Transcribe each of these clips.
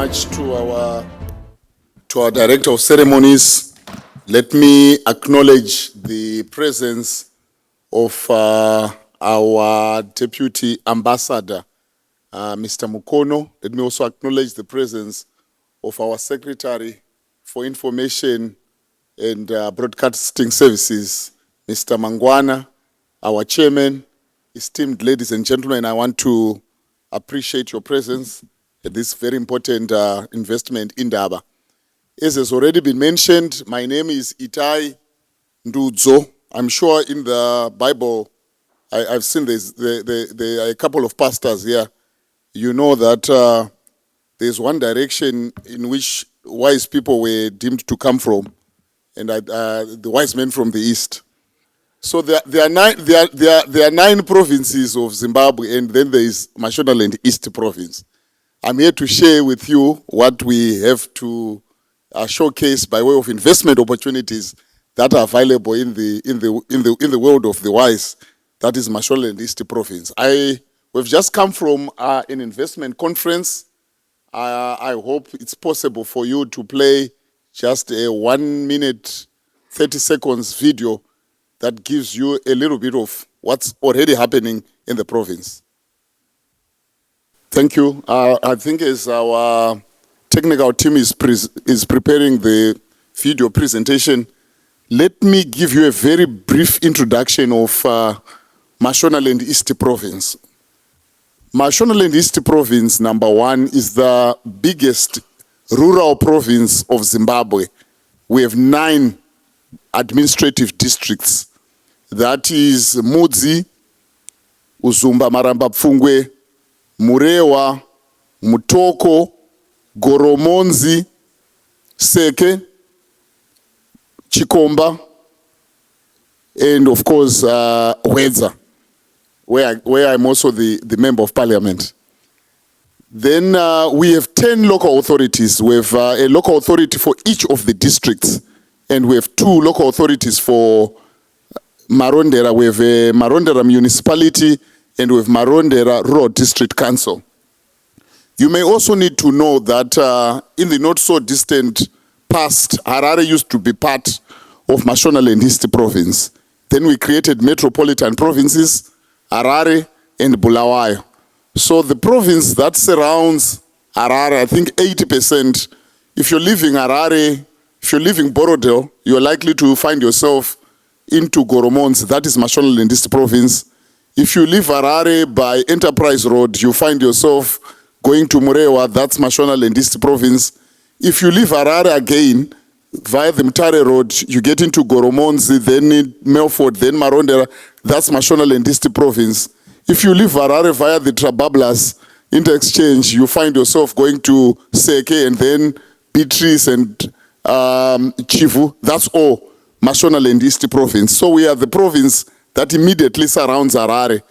much to our Director of Ceremonies. Let me acknowledge the presence of our Deputy Ambassador, Mr. Mukono. Let me also acknowledge the presence of our Secretary for Information and Broadcasting Services, Mr. Mangwana, our Chairman. Esteemed ladies and gentlemen, I want to appreciate your presence at this very important investment in Ndaba. As has already been mentioned, my name is Itayi Ndudzo. I'm sure in the Bible, I've seen there are a couple of pastors here. You know that there's one direction in which wise people were deemed to come from, and the wise men from the east. So there are 9 provinces of Zimbabwe, and then there is Mashonaland East Province. I'm here to share with you what we have to showcase by way of investment opportunities that are available in the world of the wise. That is Mashonaland East Province. We've just come from an investment conference. I hope it's possible for you to play just a 1 minute, 30 seconds video that gives you a little bit of what's already happening in the province. Thank you. I think as our technical team is preparing the video presentation, let me give you a very brief introduction of Mashonaland East Province. Mashonaland East Province, number 1, is the biggest rural province of Zimbabwe. We have 9 administrative districts. That is Mudzi, Uzumba, Maramba, Pfungwe, Murewa, Mutoko, Goromonzi, Seke, Chikomba, and of course Wedza, where I'm also the Member of Parliament. Then we have 10 local authorities. We have a local authority for each of the districts, and we have 2 local authorities for Marondera. We have a Marondera municipality, and we have Marondera Rural District Council. You may also need to know that in the not so distant past, Harare used to be part of Mashonaland East Province. Then we created metropolitan provinces, Harare and Bulawayo. So the province that surrounds Harare, I think 80%, if you're living Harare, if you're living Borodale, you're likely to find yourself into Goromons. That is Mashonaland East Province. If you leave Harare by Enterprise Road, you find yourself going to Murewa. That's Mashonaland East Province. If you leave Harare again via the Mtare Road, you get into Goromonzi, then Melford, then Marondera. That's Mashonaland East Province. If you leave Harare via the Trabablas Inter-Exchange, you find yourself going to Seke and then Beatrice and Chivu. That's all Mashonaland East Province. So we are the province that immediately surrounds Harare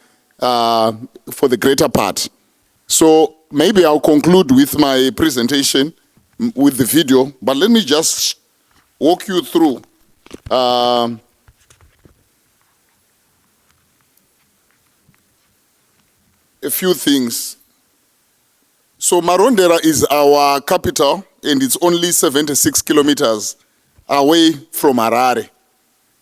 for the greater part. So maybe I'll conclude with my presentation with the video, but let me just walk you through a few things. So Marondera is our capital, and it's only 76 kilometers away from Harare.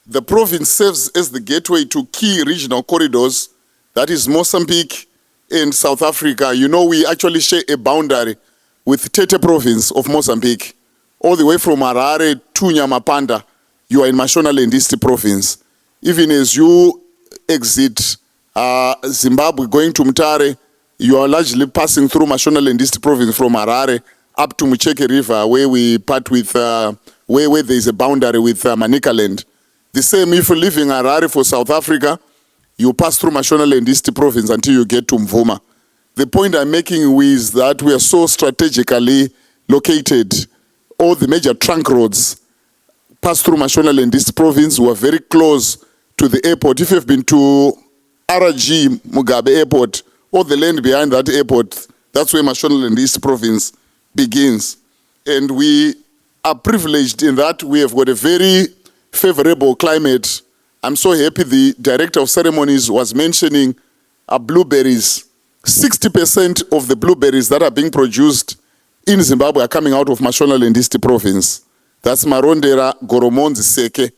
The province serves as the gateway to key regional corridors, that is Mozambique and South Africa. You know, we actually share a boundary with Tete province of Mozambique. All the way from Harare to Nyamapanda, you are in Mashonaland East Province. Even as you exit Zimbabwe going to Mtare, you are largely passing through Mashonaland East Province from Harare up to Mucheke River, where we part with, where there is a boundary with Manicaland. The same if you live in Harare for South Africa, you pass through Mashonaland East Province until you get to Mvuma. The point I'm making is that we are so strategically located. All the major trunk roads pass through Mashonaland East Province. We are very close to the airport. If you've been to RG Mugabe Airport, all the land behind that airport, that's where Mashonaland East Province begins. And we are privileged in that we have got a very favorable climate. I'm so happy the Director of Ceremonies was mentioning blueberries. 60% of the blueberries that are being produced in Zimbabwe are coming out of Mashonaland East Province. That's Marondera, Goromonzi, Seke.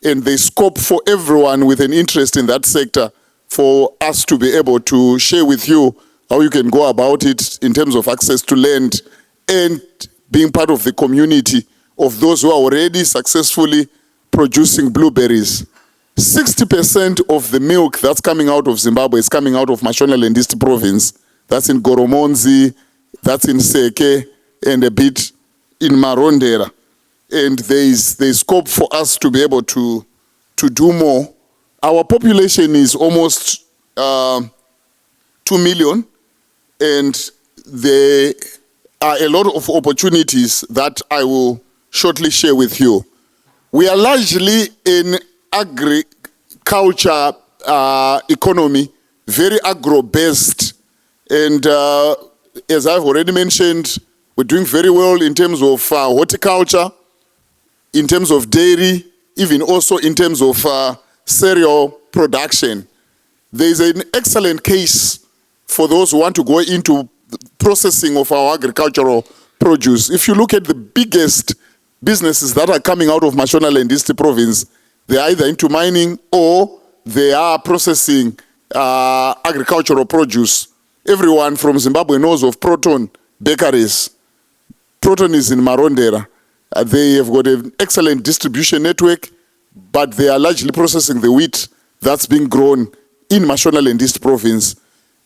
And they scope for everyone with an interest in that sector for us to be able to share with you how you can go about it in terms of access to land and being part of the community of those who are already successfully producing blueberries. 60% of the milk that's coming out of Zimbabwe is coming out of Mashonaland East Province. That's in Goromonzi, that's in Seke, and a bit in Marondera. And there's scope for us to be able to do more. Our population is almost 2 million, and there are a lot of opportunities that I will shortly share with you. We are largely in agriculture economy, very agro-based, and as I've already mentioned, we're doing very well in terms of horticulture, in terms of dairy, even also in terms of cereal production. There is an excellent case for those who want to go into processing of our agricultural produce. If you look at the biggest businesses that are coming out of Mashonaland East Province, they are either into mining or they are processing agricultural produce. Everyone from Zimbabwe knows of Proton Bakeries. Proton is in Marondera. They have got an excellent distribution network, but they are largely processing the wheat that's being grown in Mashonaland East Province.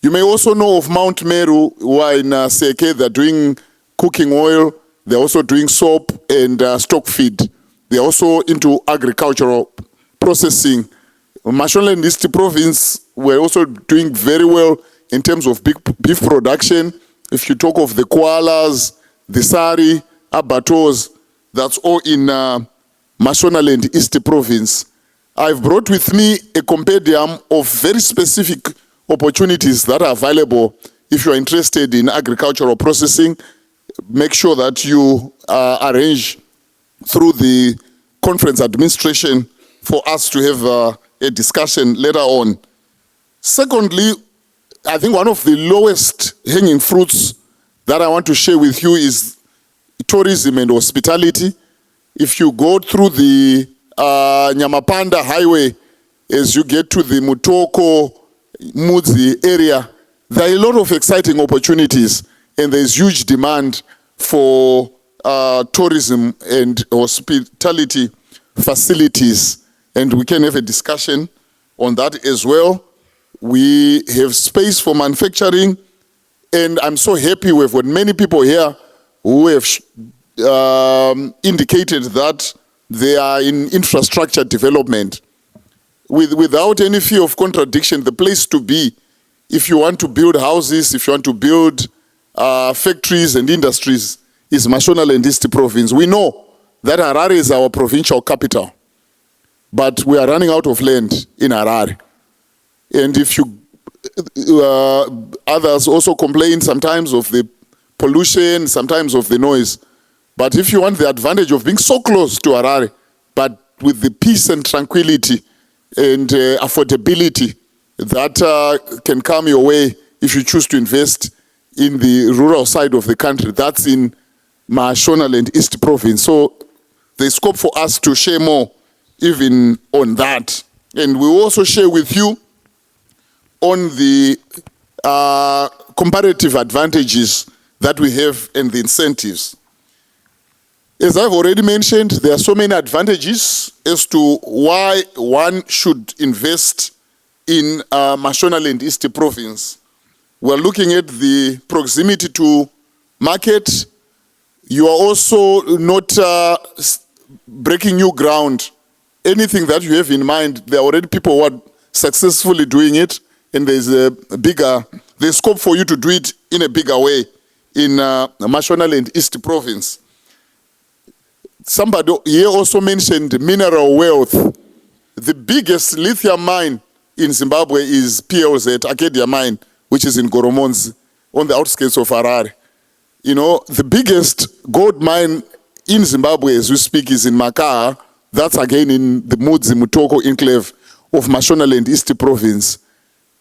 You may also know of Mount Meru, who are in Seke. They're doing cooking oil. They're also doing soap and stock feed. They're also into agricultural processing. Mashonaland East Province, we're also doing very well in terms of beef production. If you talk of the koalas, the sari, abatos, that's all in Mashonaland East Province. I've brought with me a compendium of very specific opportunities that are available if you're interested in agricultural processing. Make sure that you arrange through the conference administration for us to have a discussion later on. Secondly, I think one of the lowest hanging fruits that I want to share with you is tourism and hospitality. If you go through the Nyamapanda highway, as you get to the Mutoko, Mudzi area, there are a lot of exciting opportunities, and there's huge demand for tourism and hospitality facilities, and we can have a discussion on that as well. We have space for manufacturing, and I'm so happy we've got many people here who have indicated that they are in infrastructure development. Without any fear of contradiction, the place to be, if you want to build houses, if you want to build factories and industries, is Mashonaland East Province. We know that Harare is our provincial capital, but we are running out of land in Harare. And if you, others also complain sometimes of the pollution, sometimes of the noise. But if you want the advantage of being so close to Harare, but with the peace and tranquility and affordability that can come your way if you choose to invest in the rural side of the country, that's in Mashonaland East Province. So there's scope for us to share more even on that. And we'll also share with you on the comparative advantages that we have and the incentives. As I've already mentioned, there are so many advantages as to why one should invest in Mashonaland East Province. We're looking at the proximity to market. You are also not breaking new ground. Anything that you have in mind, there are already people who are successfully doing it, and there's scope for you to do it in a bigger way in Mashonaland East Province. Somebody here also mentioned mineral wealth. The biggest lithium mine in Zimbabwe is PLZ, Acadia Mine, which is in Goromonzi, on the outskirts of Harare. You know, the biggest gold mine in Zimbabwe as we speak is in Makaha. That's again in the Mudzi Mutoko enclave of Mashonaland East Province.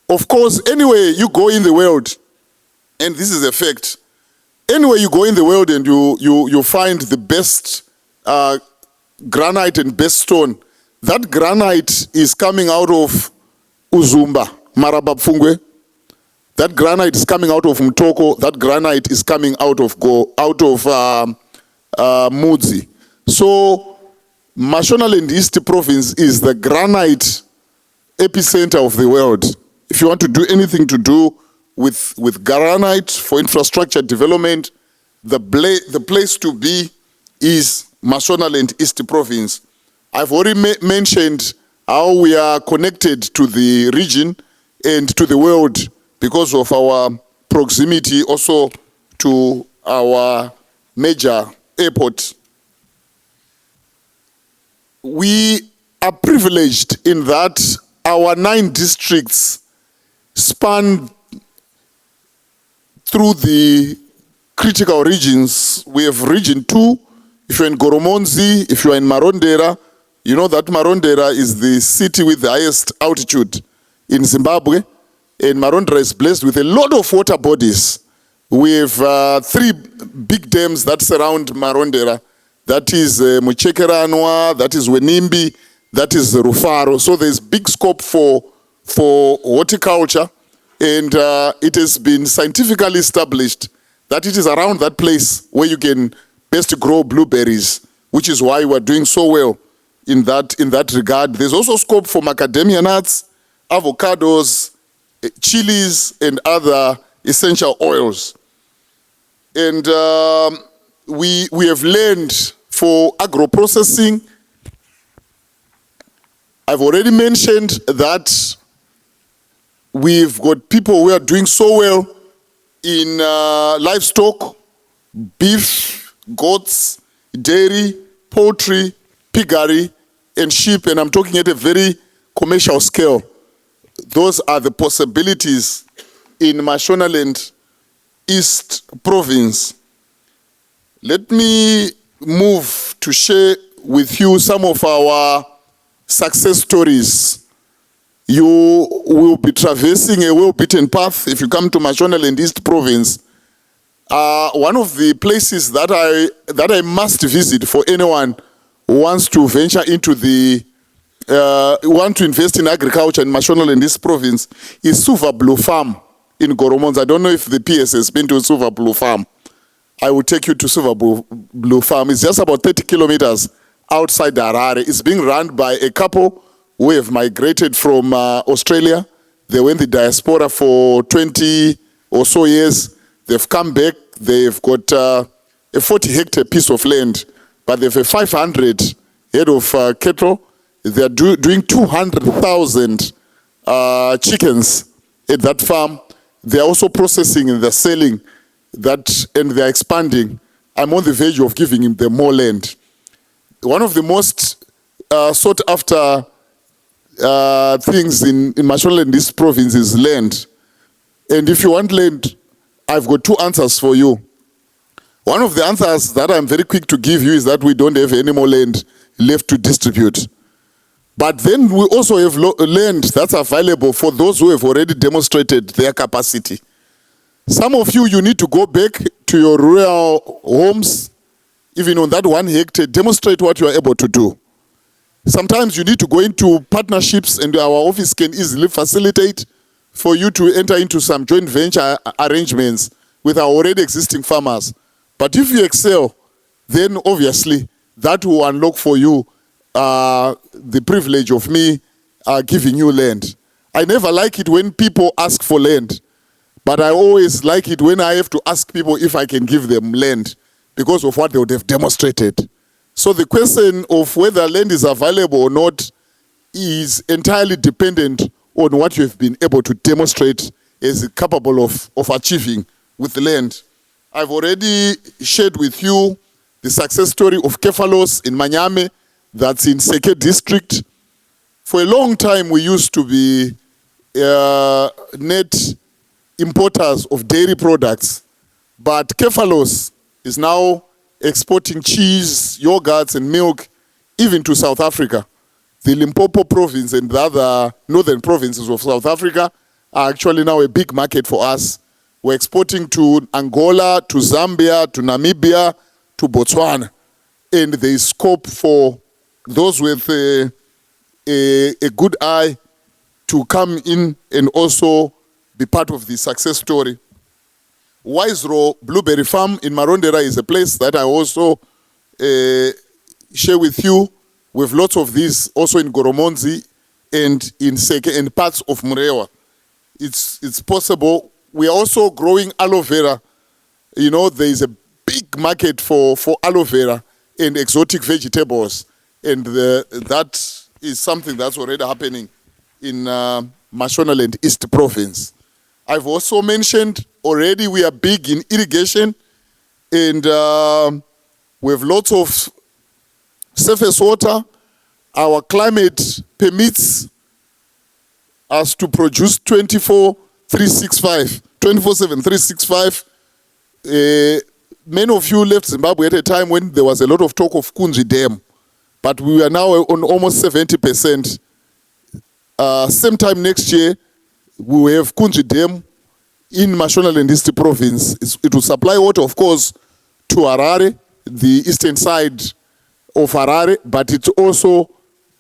Of course, anywhere you go in the world, and this is a fact, anywhere you go in the world and you find the best granite and best stone, that granite is coming out of Uzumba, Marabapfungwe. That granite is coming out of Mtoko. That granite is coming out of Mudzi. So Mashonaland East Province is the granite epicenter of the world. If you want to do anything to do with granite for infrastructure development, the place to be is Mashonaland East Province. I've already mentioned how we are connected to the region and to the world because of our proximity also to our major airport. We are privileged in that our 9 districts span through the critical regions. We have region 2. If you're in Goromonzi, if you're in Marondera, you know that Marondera is the city with the highest altitude in Zimbabwe. And Marondera is blessed with a lot of water bodies. We have 3 big dams that surround Marondera. That is Muchekeranwa, that is Wenimbi, that is Rufaro. So there's big scope for horticulture. And it has been scientifically established that it is around that place where you can best grow blueberries, which is why we're doing so well in that regard. There's also scope for macadamia nuts, avocados, chilies, and other essential oils. And we have learned for agro-processing. I've already mentioned that we've got people who are doing so well in livestock, beef, goats, dairy, poultry, piggery, and sheep, and I'm talking at a very commercial scale. Those are the possibilities in Mashonaland East Province. Let me move to share with you some of our success stories. You will be traversing a well-beaten path if you come to Mashonaland East Province. One of the places that I must visit for anyone who wants to venture into want to invest in agriculture in Mashonaland East Province is Suva Blue Farm in Goromonzi. I don't know if the PS has been to Suva Blue Farm. I will take you to Suva Blue Farm. It's just about 30 kilometers outside Harare. It's being run by a couple who have migrated from Australia. They were in the diaspora for 20 or so years. They've come back. They've got a 40-hectare piece of land, but they have a 500 head of cattle. They're doing 200,000 chickens at that farm. They're also processing and they're selling that, and they're expanding. I'm on the verge of giving them more land. One of the most sought after things in Mashonaland East Province is land. And if you want land, I've got 2 answers for you. One of the answers that I'm very quick to give you is that we don't have any more land left to distribute. But then we also have land that's available for those who have already demonstrated their capacity. Some of you need to go back to your rural homes, even on that 1 hectare, demonstrate what you are able to do. Sometimes you need to go into partnerships, and our office can easily facilitate for you to enter into some joint venture arrangements with our already existing farmers. But if you excel, then obviously that will unlock for you the privilege of me giving you land. I never like it when people ask for land, but I always like it when I have to ask people if I can give them land because of what they would have demonstrated. So the question of whether land is available or not is entirely dependent on what you have been able to demonstrate as capable of achieving with land. I've already shared with you the success story of Kefalos in Manyame, that's in Seke district. For a long time, we used to be net importers of dairy products, but Kefalos is now exporting cheese, yogurts, and milk even to South Africa. The Limpopo province and the other northern provinces of South Africa are actually now a big market for us. We're exporting to Angola, to Zambia, to Namibia, to Botswana. And there is scope for those with a good eye to come in and also be part of the success story. Wisero Blueberry Farm in Marondera is a place that I also share with you. We have lots of these also in Goromonzi and in Seke and parts of Murewa. It's possible. We are also growing aloe vera. You know, there is a big market for aloe vera and exotic vegetables. And that is something that's already happening in Mashonaland East Province. I've also mentioned already we are big in irrigation, and we have lots of surface water. Our climate permits us to produce 24/365, 24/7, 365. Many of you left Zimbabwe at a time when there was a lot of talk of Kunji Dam, but we are now on almost 70%. Same time next year, we will have Kunji Dam in Mashonaland East Province. It will supply water, of course, to Harare, the eastern side of Harare, but it will also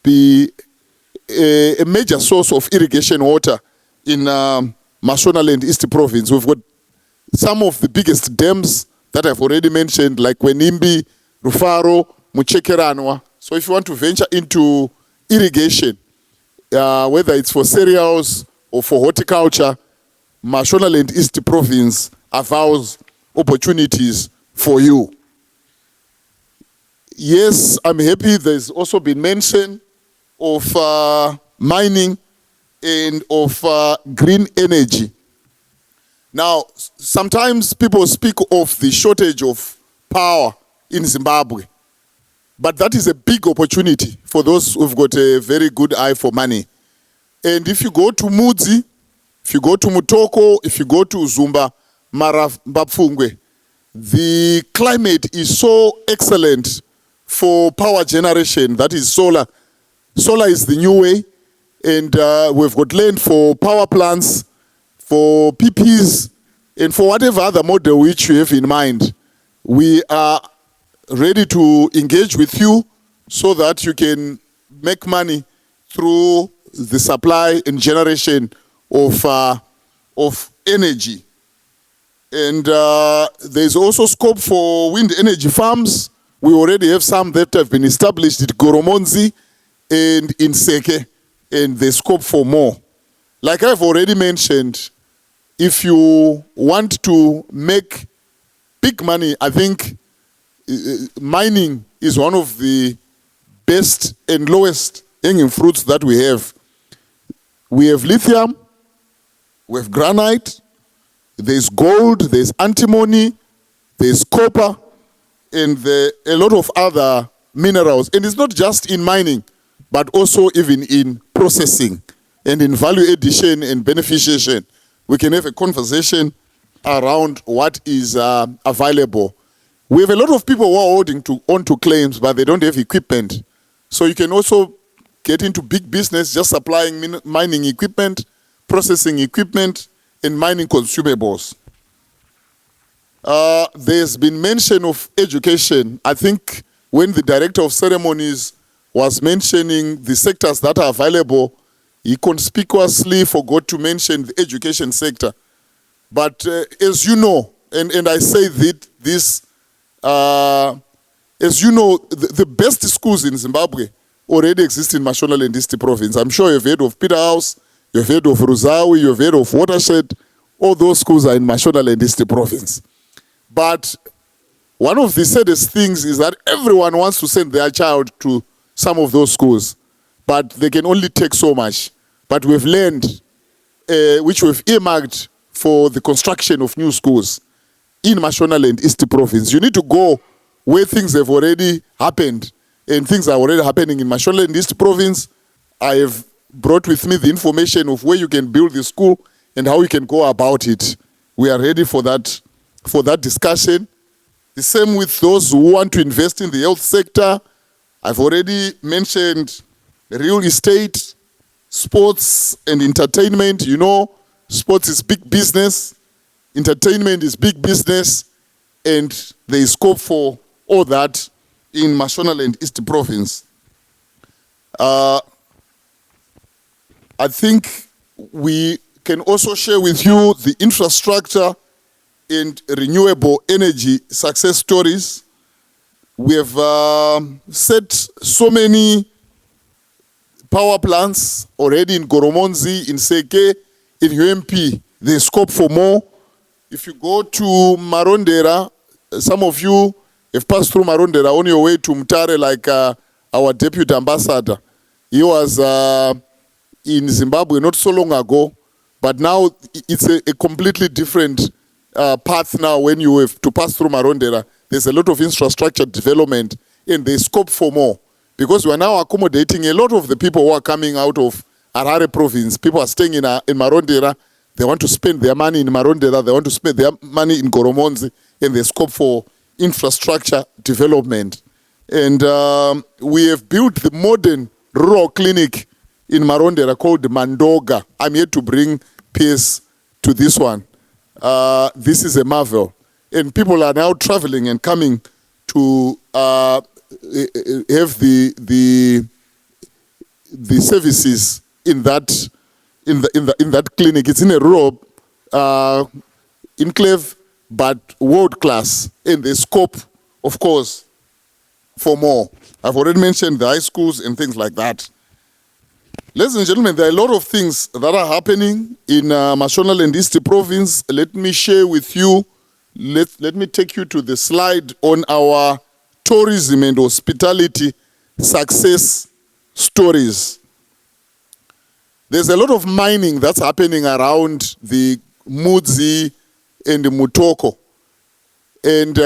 be a major source of irrigation water in Mashonaland East Province. We've got some of the biggest dams that I've already mentioned, like Wenimbi, Rufaro, Muchekeranwa. So if you want to venture into irrigation, whether it's for cereals or for horticulture, Mashonaland East Province allows opportunities for you. Yes, I'm happy there's also been mention of mining and of green energy. Now, sometimes people speak of the shortage of power in Zimbabwe, but that is a big opportunity for those who've got a very good eye for money. And if you go to Mudzi, if you go to Mutoko, if you go to Zumba, Marabapfungwe, the climate is so excellent for power generation. That is solar. Solar is the new way, and we've got land for power plants, for PPs, and for whatever other model which you have in mind. We are ready to engage with you so that you can make money through the supply and generation of energy. And there's also scope for wind energy farms. We already have some that have been established at Goromonzi and in Seke, and there's scope for more. Like I've already mentioned, if you want to make big money, I think mining is one of the best and lowest hanging fruits that we have. We have lithium, we have granite, there's gold, there's antimony, there's copper, and a lot of other minerals. And it's not just in mining, but also even in processing and in value addition and beneficiation. We can have a conversation around what is available. We have a lot of people who are holding onto claims, but they don't have equipment. So you can also get into big business just supplying mining equipment, processing equipment, and mining consumables. There's been mention of education. I think when the director of ceremonies was mentioning the sectors that are available, he conspicuously forgot to mention the education sector. But as you know, and I say this, as you know, the best schools in Zimbabwe already exist in Mashonaland East Province. I'm sure you've heard of Peterhouse, you've heard of Ruzawi, you've heard of Watershed. All those schools are in Mashonaland East Province. But one of the saddest things is that everyone wants to send their child to some of those schools, but they can only take so much. But we've learned, which we've earmarked for the construction of new schools in Mashonaland East Province. You need to go where things have already happened, and things are already happening in Mashonaland East Province. I have brought with me the information of where you can build the school and how you can go about it. We are ready for that discussion. The same with those who want to invest in the health sector. I've already mentioned real estate, sports and entertainment. You know, sports is big business. entertainment is big business, and there is scope for all that in Mashonaland East Province. I think we can also share with you the infrastructure and renewable energy success stories. We have set so many power plants already in Goromonzi, in Seke, in UMP. There's scope for more. If you go to Marondera, some of you have passed through Marondera on your way to Mtare, like our deputy ambassador. He was in Zimbabwe not so long ago, but now it's a completely different path now when you have to pass through Marondera. There's a lot of infrastructure development and there's scope for more, because we are now accommodating a lot of the people who are coming out of Harare province. People are staying in Marondera. They want to spend their money in Marondera. They want to spend their money in Goromonzi, and there's scope for infrastructure development. And we have built the modern rural clinic in Marondera called Mandoga. I'm here to bring peace to this one. This is a marvel. And people are now traveling and coming to have the services in that clinic. It's in a rural enclave, but world class. And the scope, of course, for more. I've already mentioned the high schools and things like that. Ladies and gentlemen, there are a lot of things that are happening in Mashonaland East Province. Let me share with you. Let me take you to the slide on our tourism and hospitality success stories. There's a lot of mining that's happening around the Mudzi and the Mutoko. And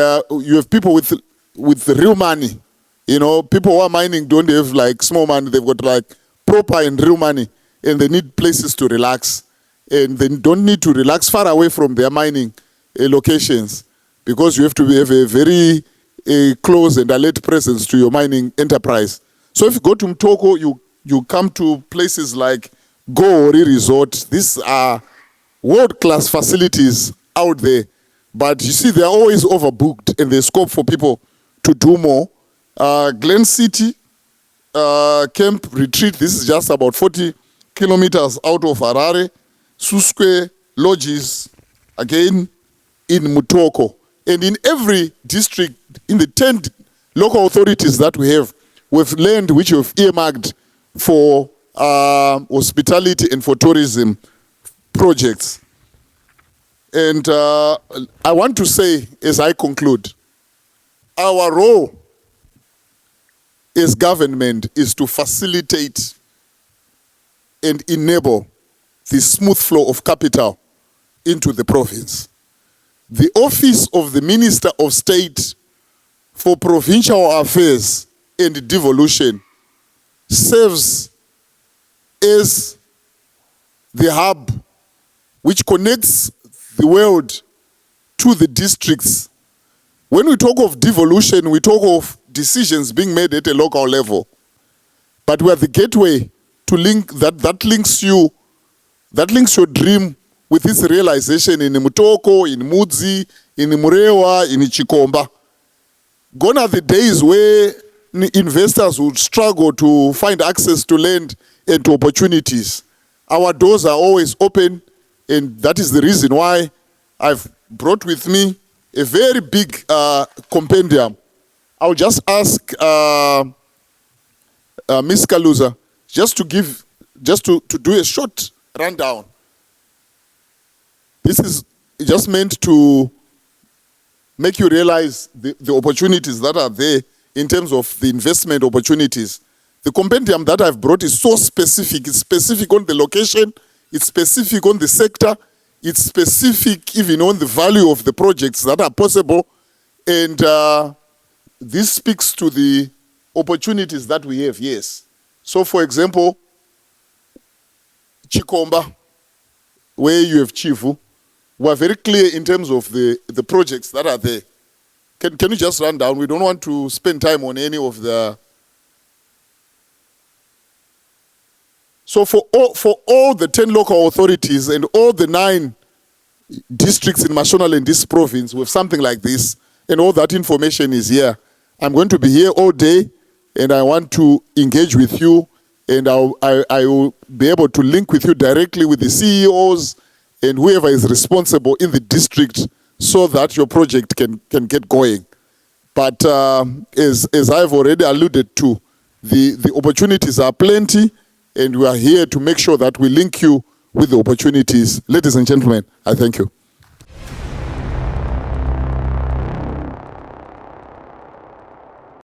you have people with real money. You know, people who are mining don't have like small money. They've got like proper and real money. And they need places to relax. And they don't need to relax far away from their mining locations, because you have to have a very close and alert presence to your mining enterprise. So if you go to Mtoko, you come to places like Goori Resort. These are world-class facilities out there. But you see, they're always overbooked, and there's scope for people to do more. Glen City Camp Retreat, this is just about 40 kilometers out of Harare. Susque Lodges, again, in Mutoko. And in every district, in the 10 local authorities that we have, with land which we've earmarked for hospitality and for tourism projects. And I want to say, as I conclude, our role as government is to facilitate and enable the smooth flow of capital into the province. The Office of the Minister of State for Provincial Affairs and Devolution serves as the hub which connects the world to the districts. When we talk of devolution, we talk of decisions being made at a local level. But we are the gateway to link that links your dream with this realization in Mutoko, in Mudzi, in Murewa, in Chikomba. Gone are the days where investors would struggle to find access to land and to opportunities. Our doors are always open, and that is the reason why I've brought with me a very big compendium. I'll just ask Ms. Kaluza just to do a short rundown. This is just meant to make you realize the opportunities that are there in terms of the investment opportunities. The compendium that I've brought is so specific. It's specific on the location, it's specific on the sector, it's specific even on the value of the projects that are possible, and this speaks to the opportunities that we have, yes. So for example, Chikomba, where you have Chifu, we are very clear in terms of the projects that are there. Can you just run down? We don't want to spend time on any of the... So for all the 10 local authorities and all the 9 districts in Mashonaland, this province, with something like this, and all that information is here. I'm going to be here all day, and I want to engage with you, and I will be able to link with you directly with the CEOs and whoever is responsible in the district so that your project can get going. But as I've already alluded to, the opportunities are plenty, and we are here to make sure that we link you with the opportunities. Ladies and gentlemen, I thank you.